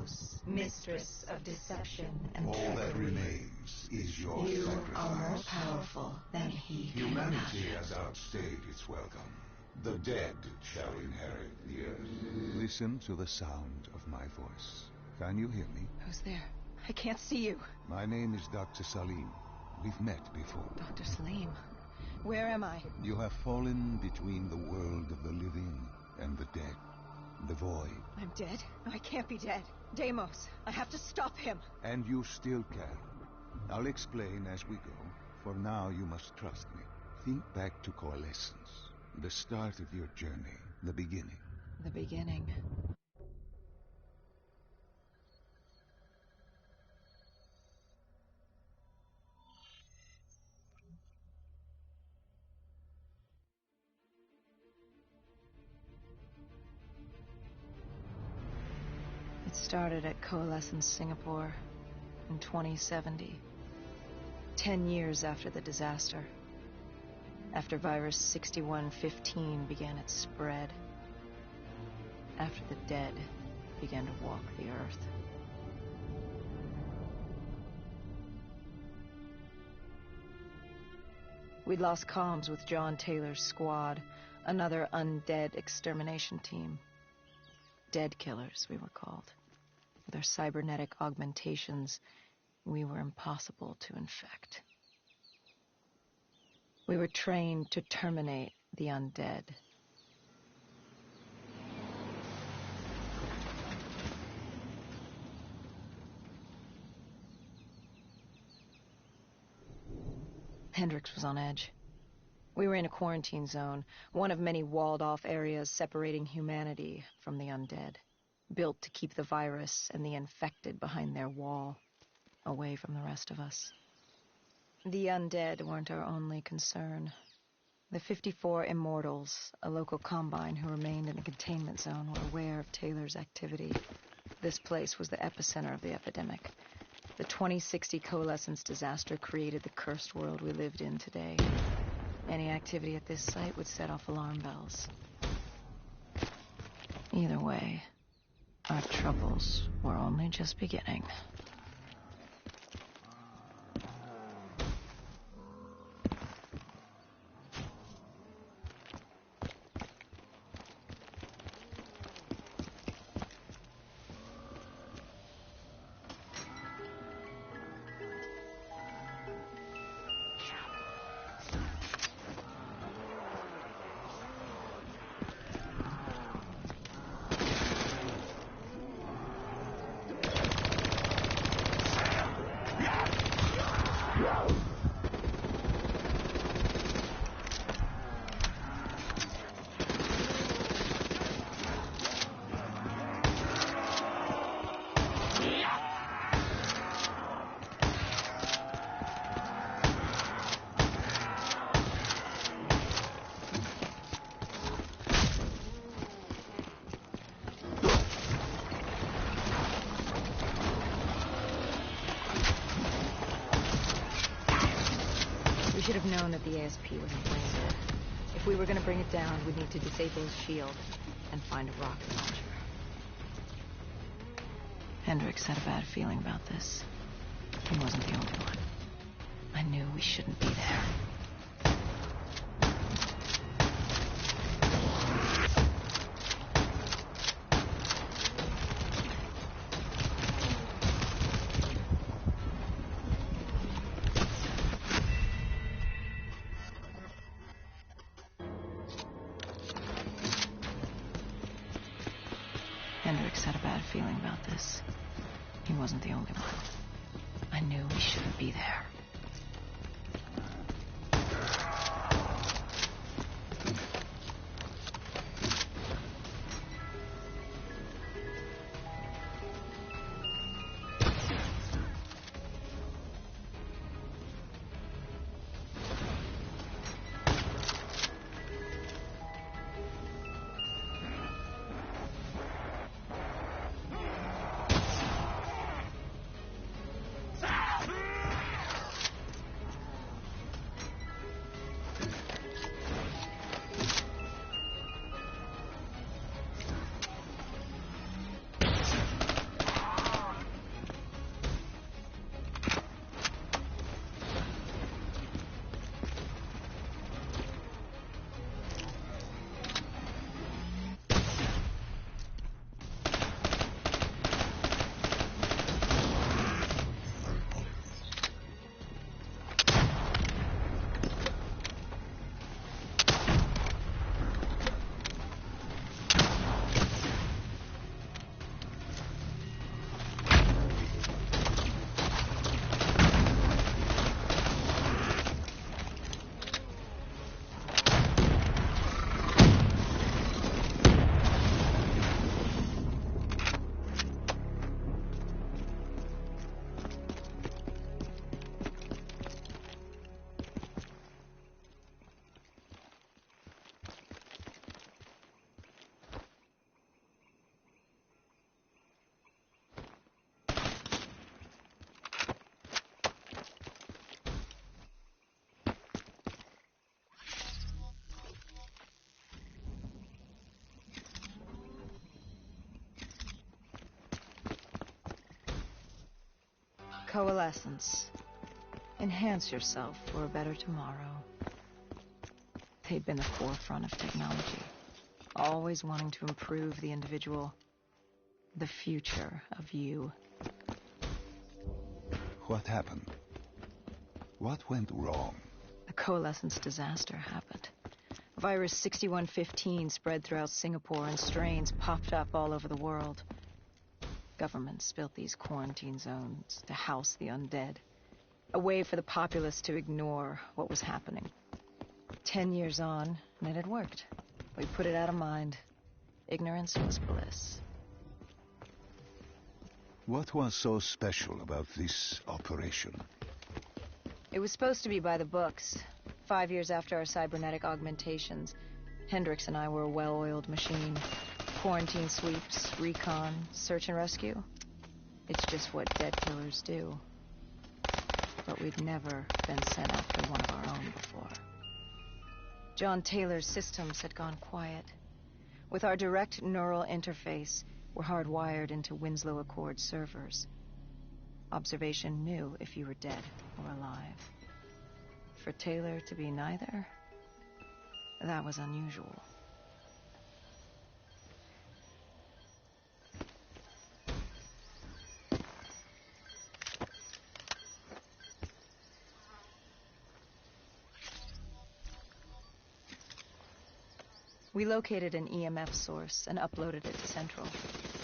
Deimos, mistress of deception and All trickery. that remains is your You sacrifice. are more powerful than he can Humanity imagine. has outstayed its welcome. The dead shall inherit the earth. Listen to the sound of my voice. Can you hear me? Who's there? I can't see you. My name is Dr. Salim. We've met before. Dr. Salim. Where am I? You have fallen between the world of the living and the dead. The void. I'm dead? No, I can't be dead. Deimos, I have to stop him. And you still can. I'll explain as we go. For now, you must trust me. Think back to Coalescence. The start of your journey. The beginning. The beginning. It started at Coalescence Singapore in 2070. 10 years after the disaster. After virus 6115 began its spread. After the dead began to walk the earth. We'd lost comms with John Taylor's squad, another undead extermination team. Dead killers, we were called. With our cybernetic augmentations, we were impossible to infect. We were trained to terminate the undead. Hendricks was on edge. We were in a quarantine zone, one of many walled-off areas separating humanity from the undead, built to keep the virus and the infected behind their wall, away from the rest of us. The undead weren't our only concern. The 54 Immortals, a local combine who remained in the containment zone, were aware of Taylor's activity. This place was the epicenter of the epidemic. The 2060 Coalescence disaster created the cursed world we lived in today. Any activity at this site would set off alarm bells. Either way, our troubles were only just beginning. We should have known that the ASP was in place here. If we were going to bring it down, we'd need to disable his shield and find a rocket launcher. Hendricks had a bad feeling about this. He wasn't the only one. I knew we shouldn't be there. Hendricks had a bad feeling about this. He wasn't the only one. I knew we shouldn't be there. Coalescence. Enhance yourself for a better tomorrow. They'd been the forefront of technology, always wanting to improve the individual, the future of you. What happened? What went wrong? The Coalescence disaster happened. Virus 6115 spread throughout Singapore and strains popped up all over the world. Governments built these quarantine zones to house the undead. A way for the populace to ignore what was happening. 10 years on, and it had worked. We put it out of mind. Ignorance was bliss. What was so special about this operation? It was supposed to be by the books. 5 years after our cybernetic augmentations, Hendricks and I were a well-oiled machine. Quarantine sweeps, recon, search and rescue. It's just what dead killers do. But we'd never been sent after one of our own before. John Taylor's systems had gone quiet. With our direct neural interface, we're hardwired into Winslow Accord servers. Observation knew if you were dead or alive. For Taylor to be neither, that was unusual. We located an EMF source and uploaded it to Central.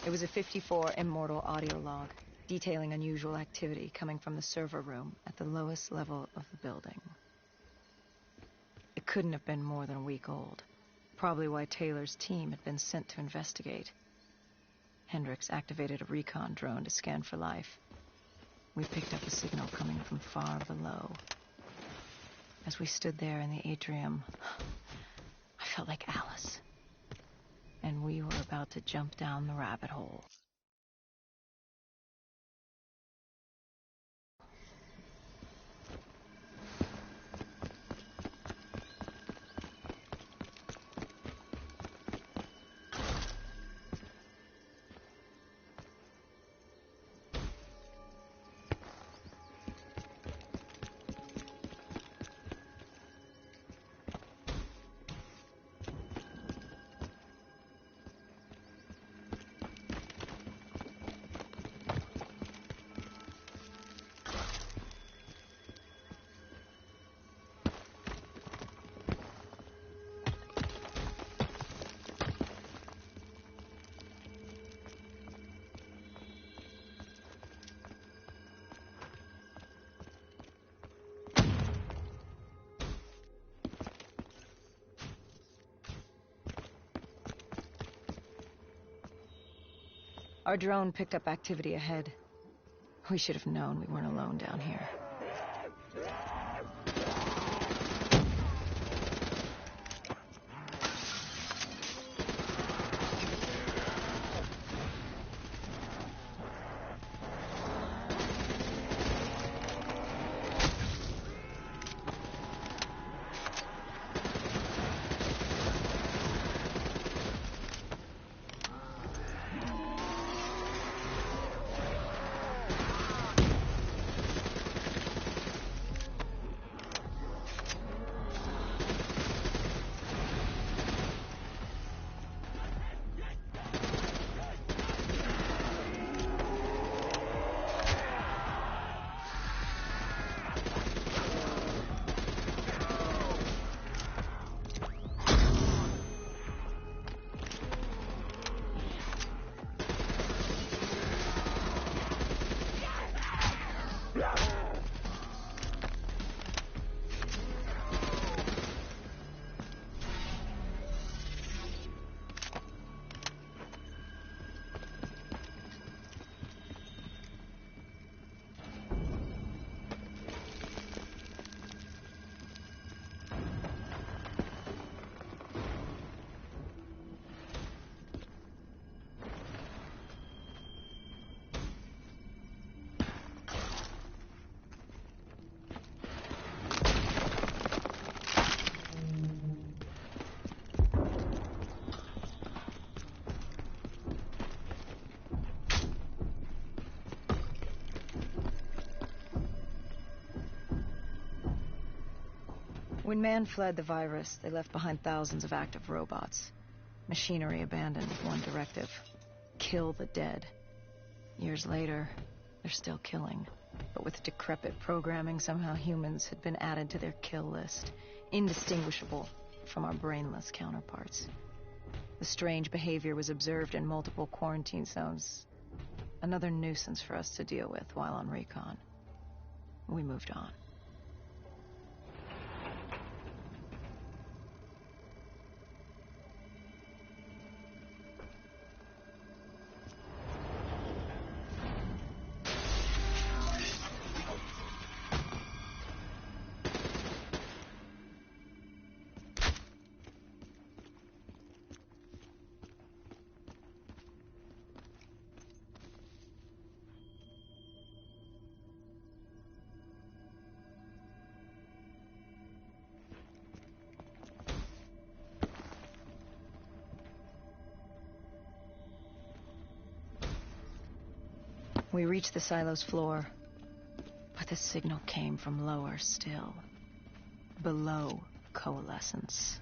It was a 54 immortal audio log, detailing unusual activity coming from the server room at the lowest level of the building. It couldn't have been more than a week old, probably why Taylor's team had been sent to investigate. Hendricks activated a recon drone to scan for life. We picked up a signal coming from far below. As we stood there in the atrium, I felt like Alice. And we were about to jump down the rabbit hole. Our drone picked up activity ahead. We should have known we weren't alone down here. When man fled the virus, they left behind thousands of active robots. Machinery abandoned with one directive: kill the dead. Years later, they're still killing. But with decrepit programming, somehow humans had been added to their kill list, indistinguishable from our brainless counterparts. The strange behavior was observed in multiple quarantine zones. Another nuisance for us to deal with while on recon. We moved on. We reached the silo's floor, but the signal came from lower still, below coalescence.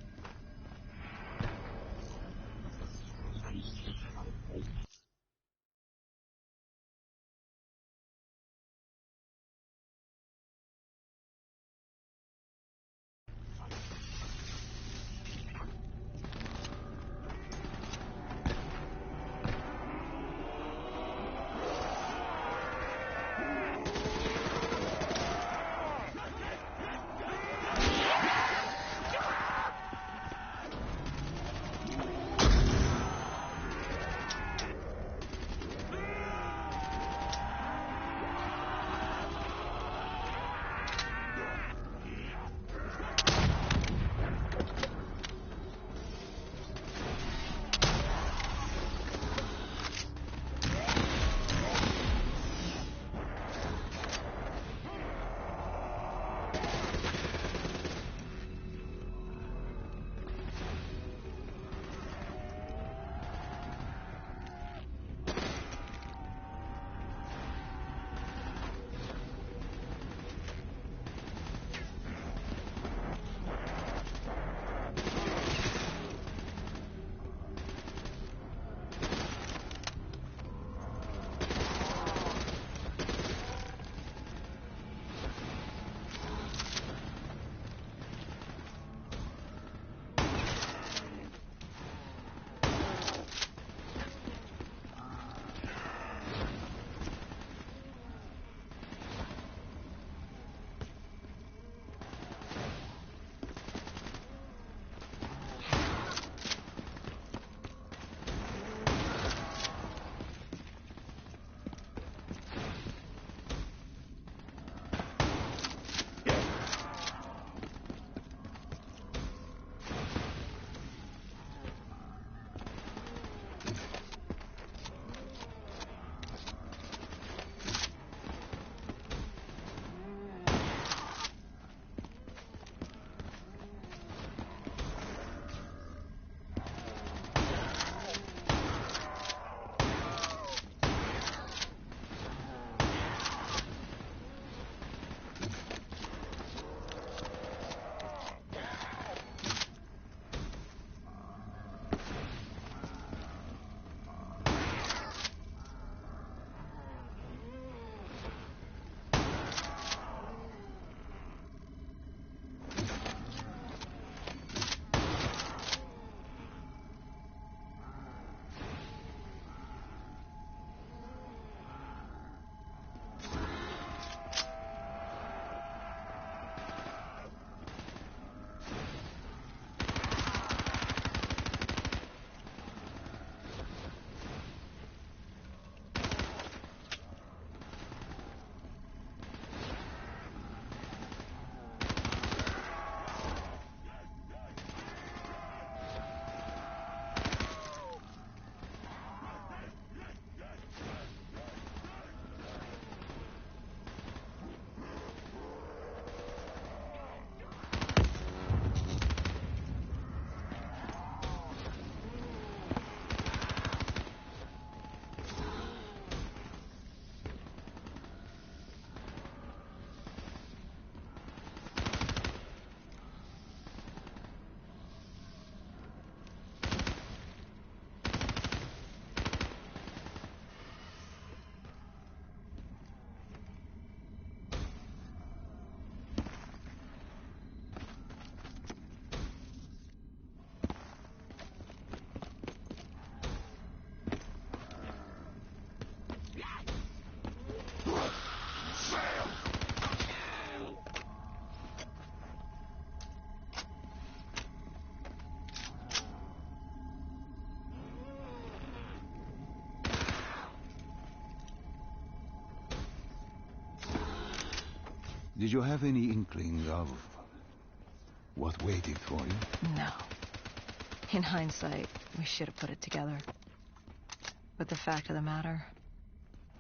Did you have any inkling of what waited for you? No. In hindsight, we should have put it together. But the fact of the matter,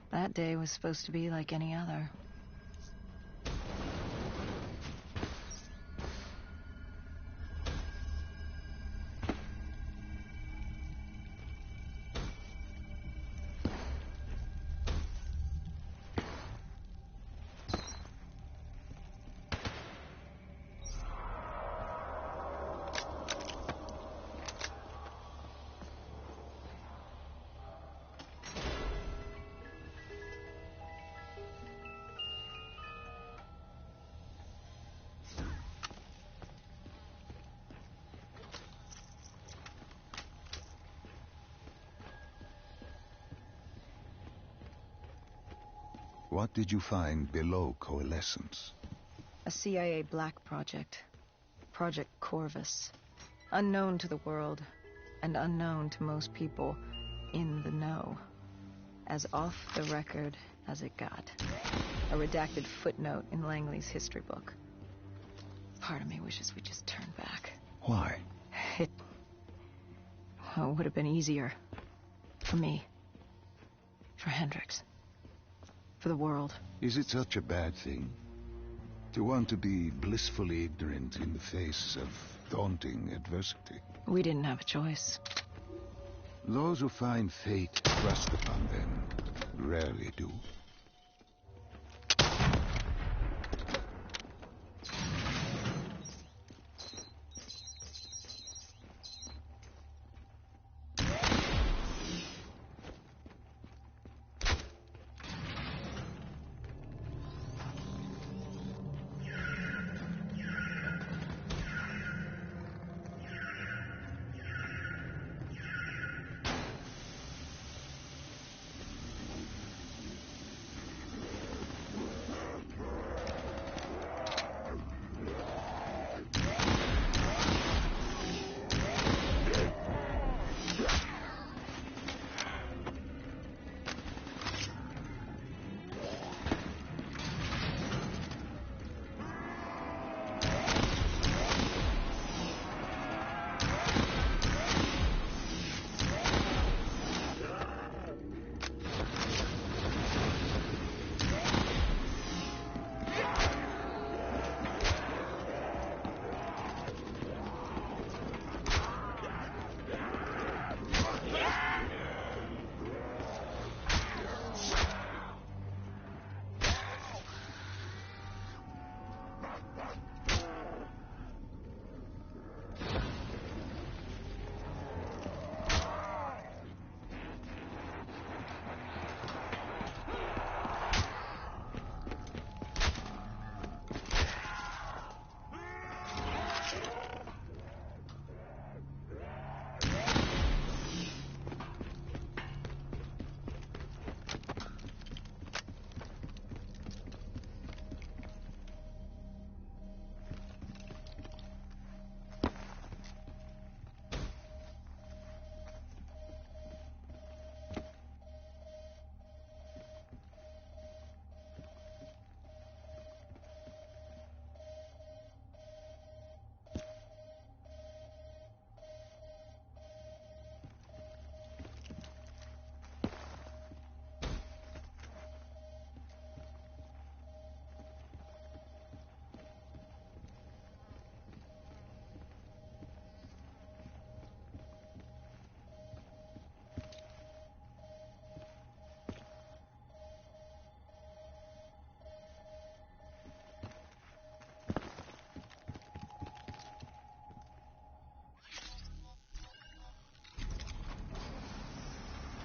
that day was supposed to be like any other. What did you find below Coalescence? A CIA black project. Project Corvus. Unknown to the world, and unknown to most people in the know. As off the record as it got. A redacted footnote in Langley's history book. Part of me wishes we just turned back. Why? It would have been easier. For me. For Hendricks. For the world. Is it such a bad thing? To want to be blissfully ignorant in the face of daunting adversity? We didn't have a choice. Those who find fate thrust upon them rarely do.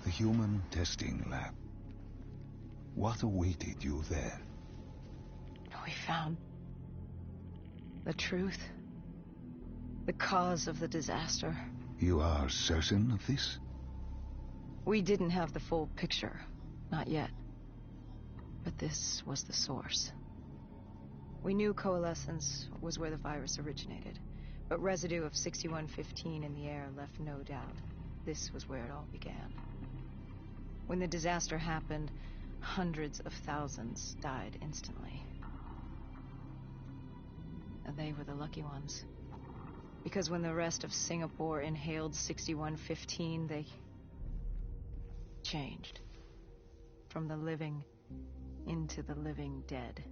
The human testing lab. What awaited you there? We found the truth. The cause of the disaster. You are certain of this? We didn't have the full picture. Not yet. But this was the source. We knew Coalescence was where the virus originated, but residue of 6115 in the air left no doubt. This was where it all began. When the disaster happened, hundreds of thousands died instantly. They were the lucky ones. Because when the rest of Singapore inhaled 6115, they changed. From the living into the living dead.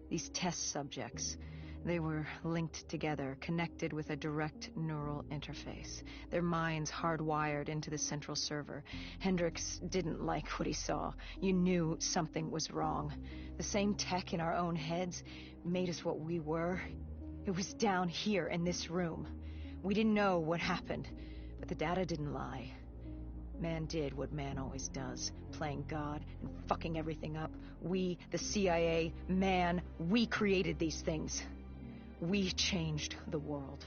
These test subjects, they were linked together, connected with a direct neural interface. Their minds hardwired into the central server. Hendricks didn't like what he saw. You knew something was wrong. The same tech in our own heads made us what we were. It was down here in this room. We didn't know what happened, but the data didn't lie. Man did what man always does, playing God and fucking everything up. We, the CIA, man, we created these things. We changed the world.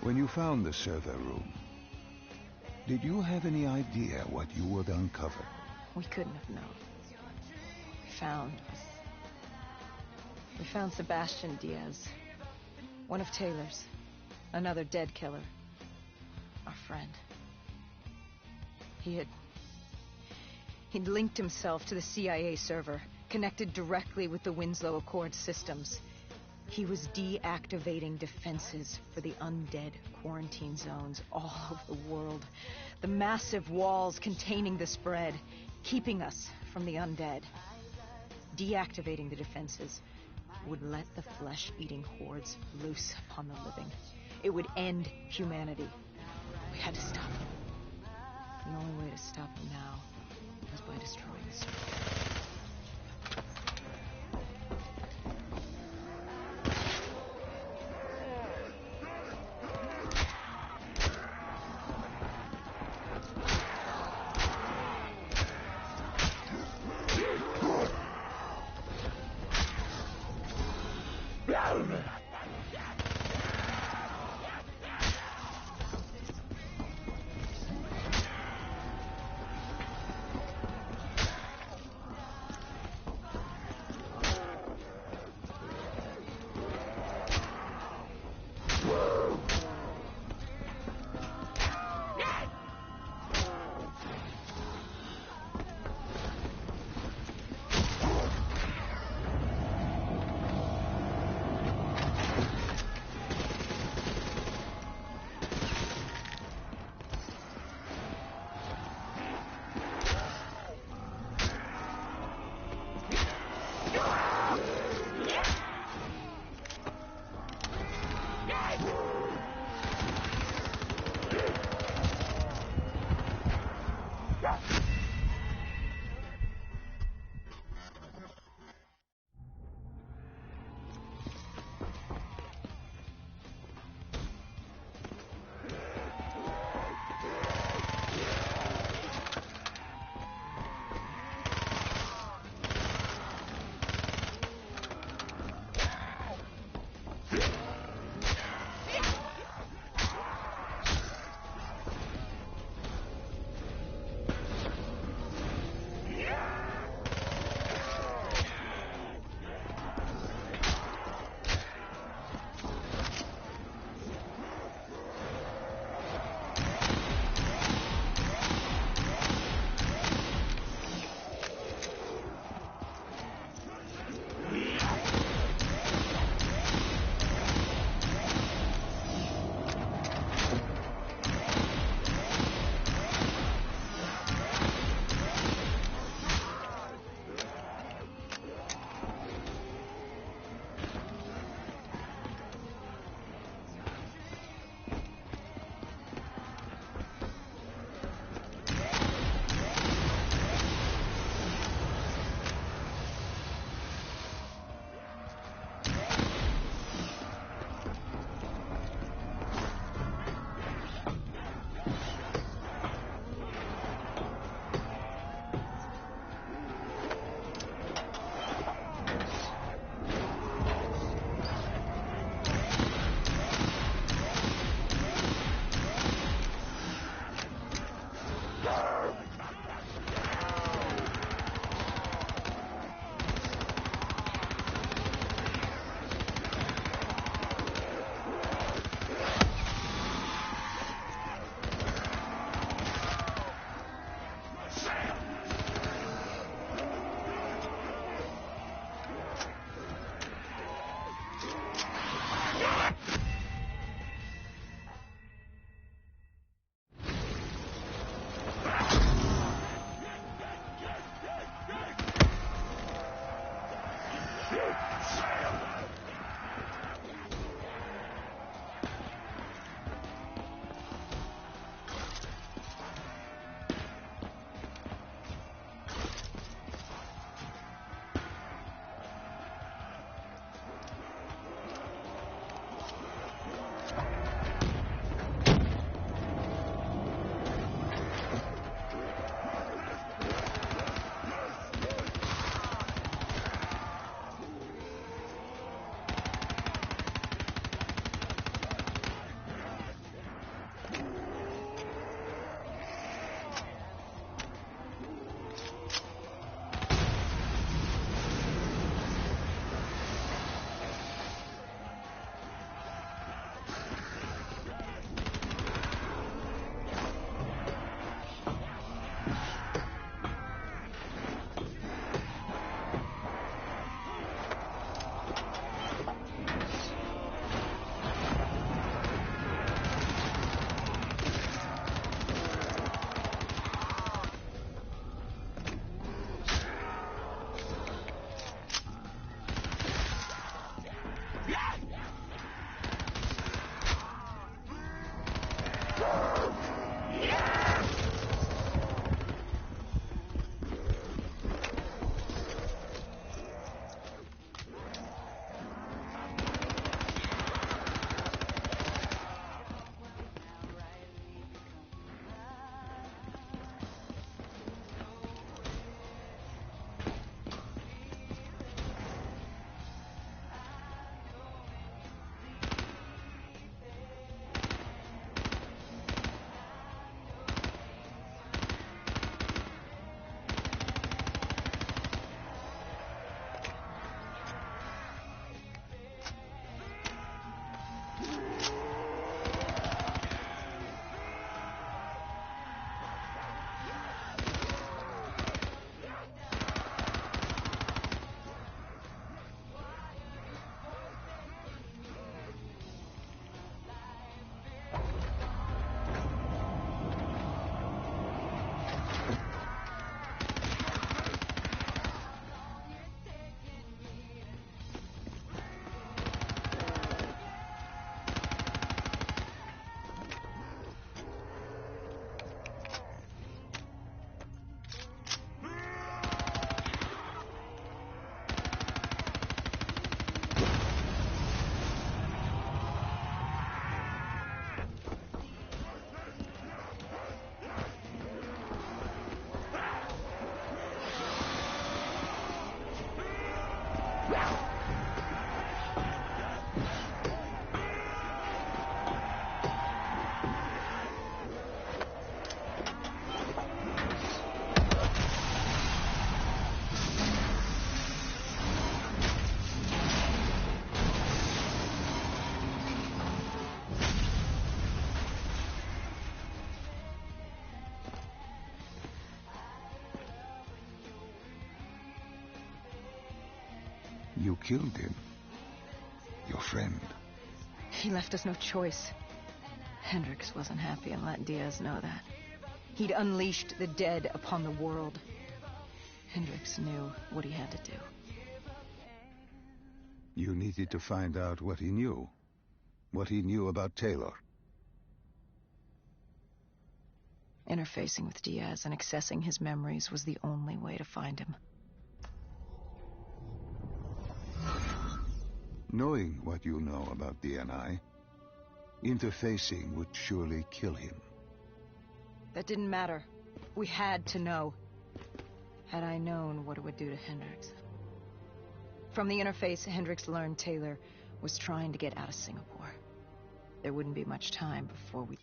When you found the server room, did you have any idea what you would uncover? We couldn't have known. We found Sebastian Diaz. One of Taylor's. Another dead killer. Our friend. He'd linked himself to the CIA server, connected directly with the Winslow Accord systems. He was deactivating defenses for the undead quarantine zones all over the world. The massive walls containing the spread. keeping us from the undead. Deactivating the defenses would let the flesh-eating hordes loose upon the living. It would end humanity. We had to stop them. The only way to stop them now was by destroying the circle. You killed him. Your friend. He left us no choice. Hendricks wasn't happy and let Diaz know that. He'd unleashed the dead upon the world. Hendricks knew what he had to do. You needed to find out what he knew. What he knew about Taylor. Interfacing with Diaz and accessing his memories was the only way to find him. Knowing what you know about DNI, interfacing would surely kill him. That didn't matter. We had to know. Had I known what it would do to Hendricks. From the interface, Hendricks learned Taylor was trying to get out of Singapore. There wouldn't be much time before we...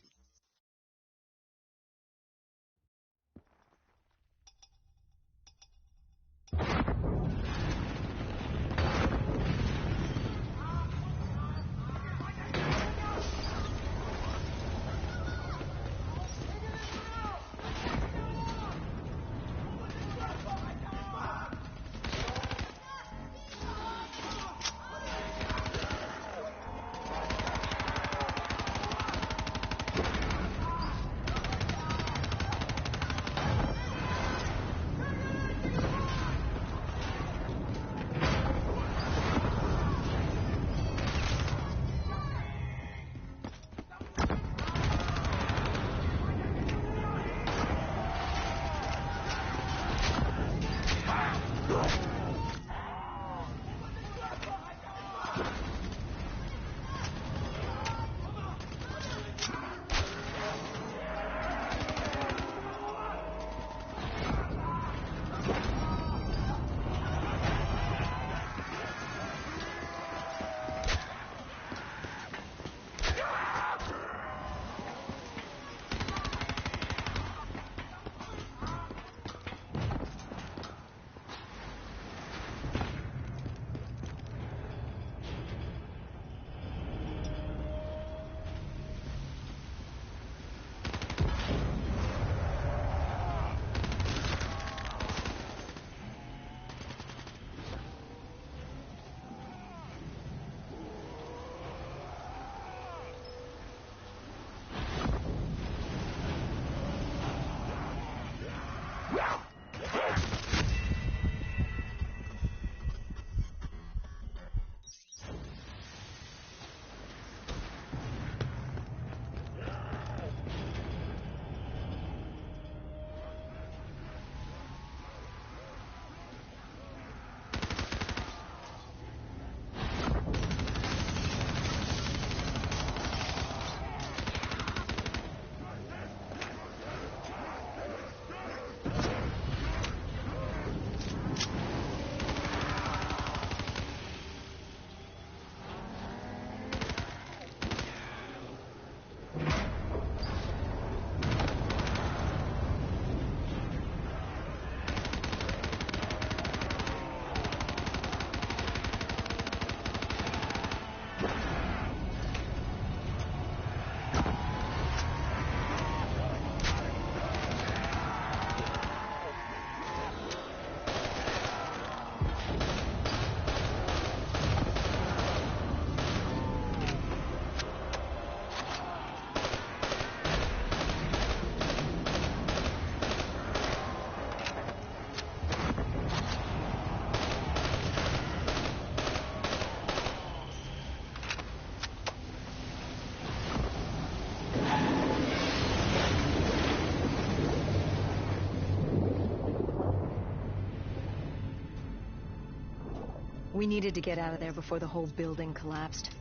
We needed to get out of there before the whole building collapsed.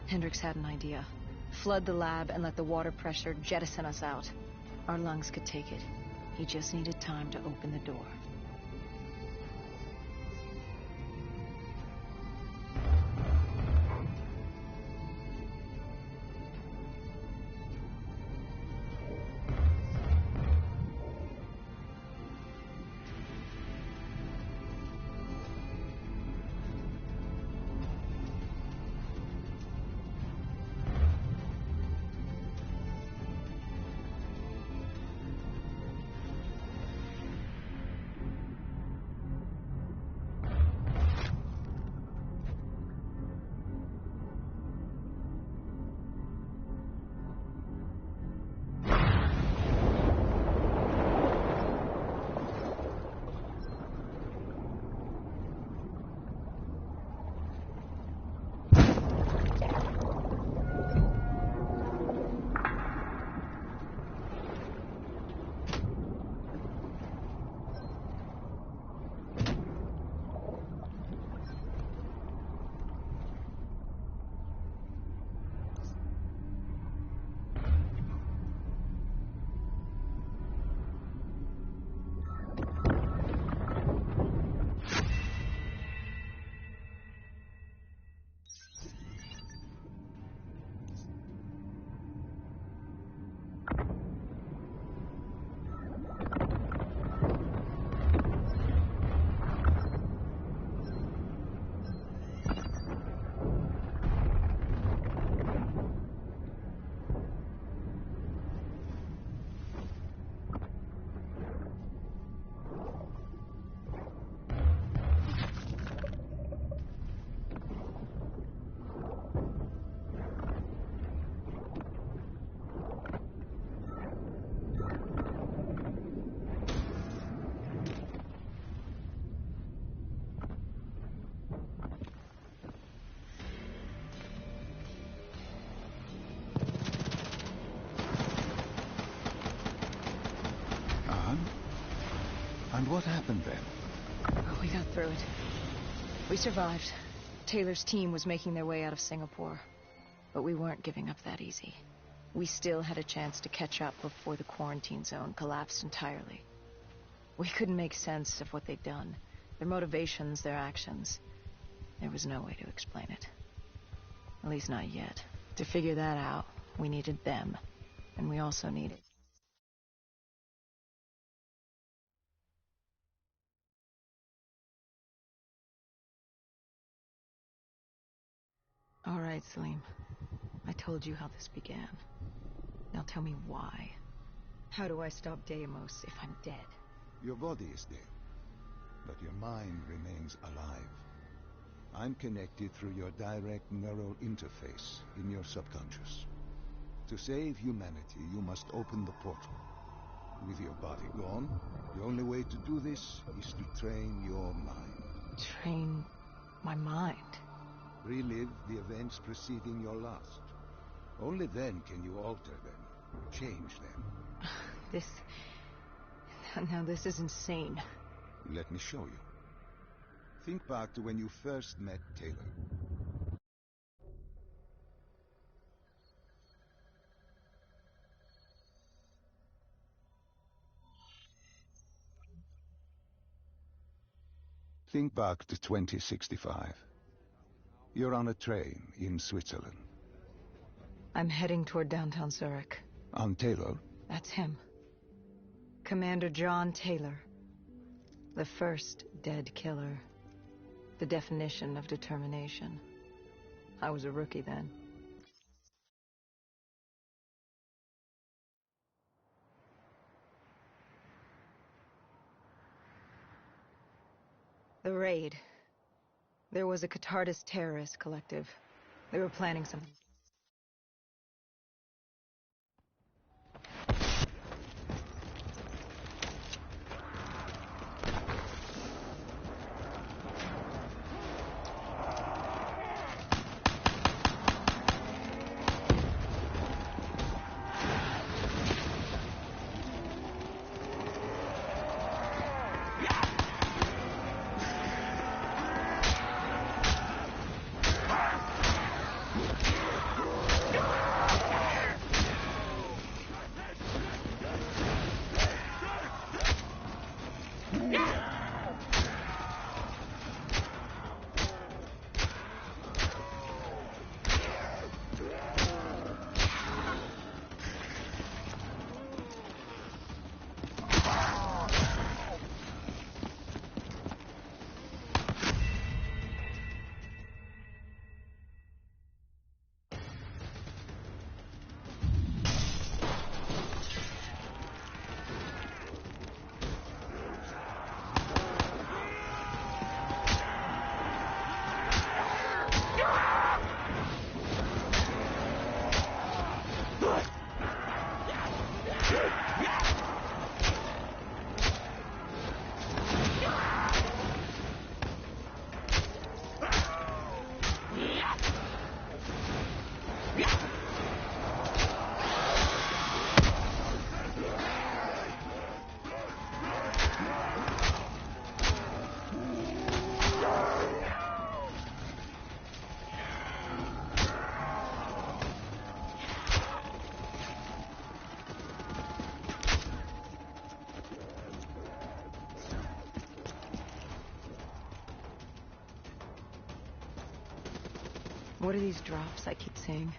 Hendricks had an idea. Flood the lab and let the water pressure jettison us out. Our lungs could take it. He just needed time to open the door. And what happened then? We got through it. We survived. Taylor's team was making their way out of Singapore. But we weren't giving up that easy. We still had a chance to catch up before the quarantine zone collapsed entirely. We couldn't make sense of what they'd done. Their motivations, their actions. There was no way to explain it. At least not yet. To figure that out, we needed them. And we also needed... All right, Salim. I told you how this began. Now tell me why. How do I stop Deimos if I'm dead? Your body is dead, but your mind remains alive. I'm connected through your direct neural interface in your subconscious. To save humanity, you must open the portal. With your body gone, the only way to do this is to train your mind. Train my mind? Relive the events preceding your last. Only then can you alter them, change them. Now this is insane. Let me show you. Think back to when you first met Taylor. Think back to 2065. You're on a train in Switzerland. I'm heading toward downtown Zurich. On Taylor? That's him. Commander John Taylor. The first dead killer. The definition of determination. I was a rookie then. The raid. There was a Catardist terrorist collective. They were planning something. What are these drops I keep seeing?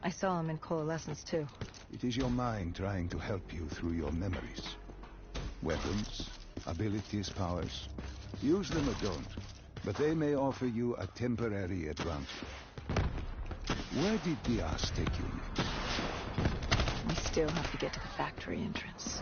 I saw them in Coalescence too. It is your mind trying to help you through your memories. Weapons, abilities, powers. Use them or don't, but they may offer you a temporary advantage. Where did the Ass take you next? We still have to get to the factory entrance.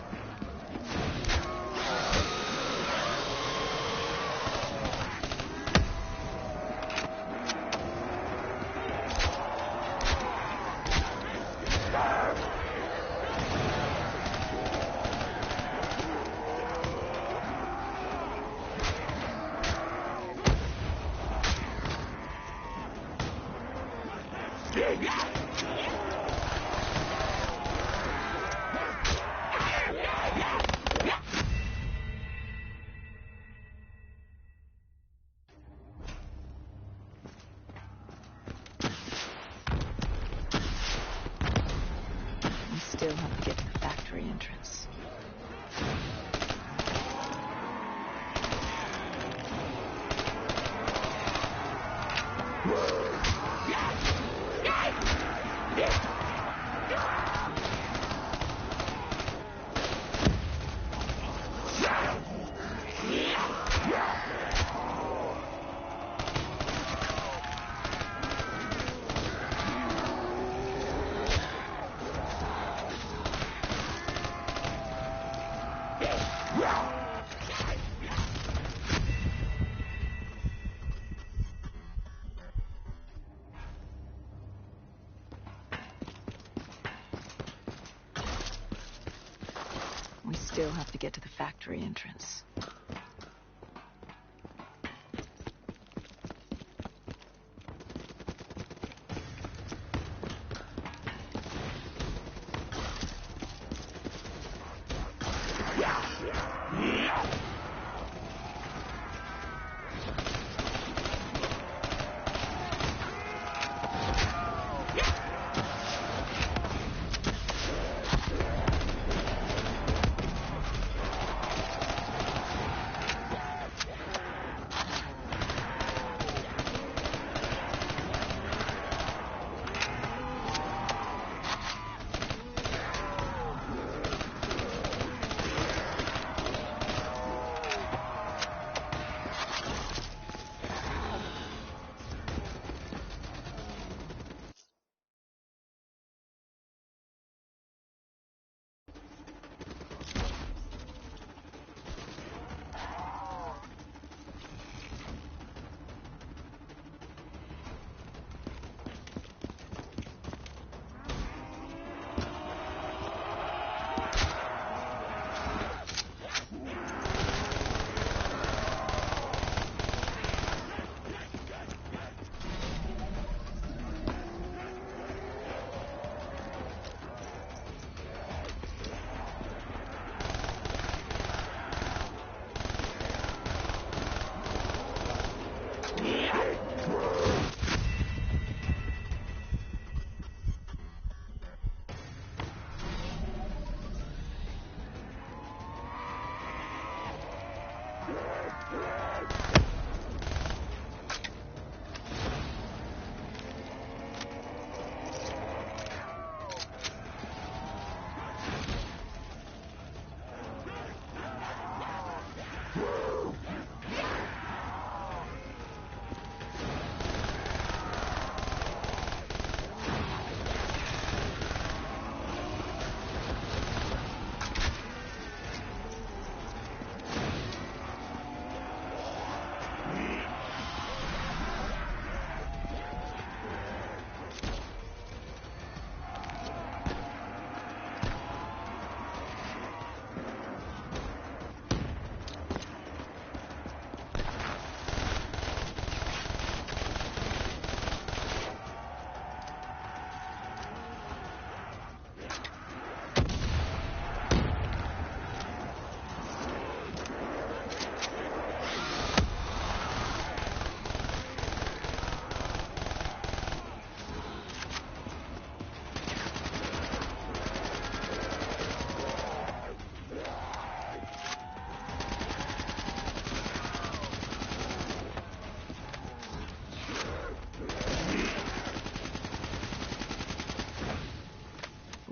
still have to get to the factory entrance. We still have to get to the factory entrance.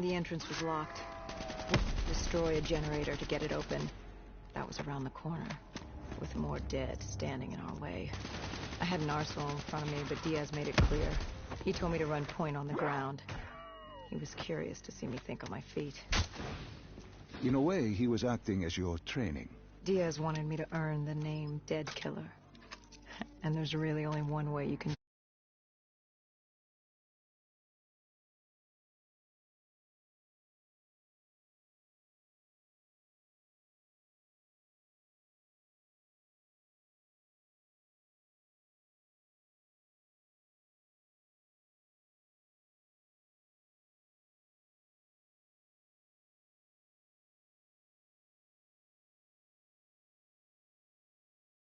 The entrance was locked. Destroy a generator to get it open. That was around the corner, with more dead standing in our way. I had an arsenal in front of me, but Diaz made it clear. He told me to run point on the ground. He was curious to see me think on my feet. In a way, he was acting as your training. Diaz wanted me to earn the name Dead Killer. And there's really only one way you can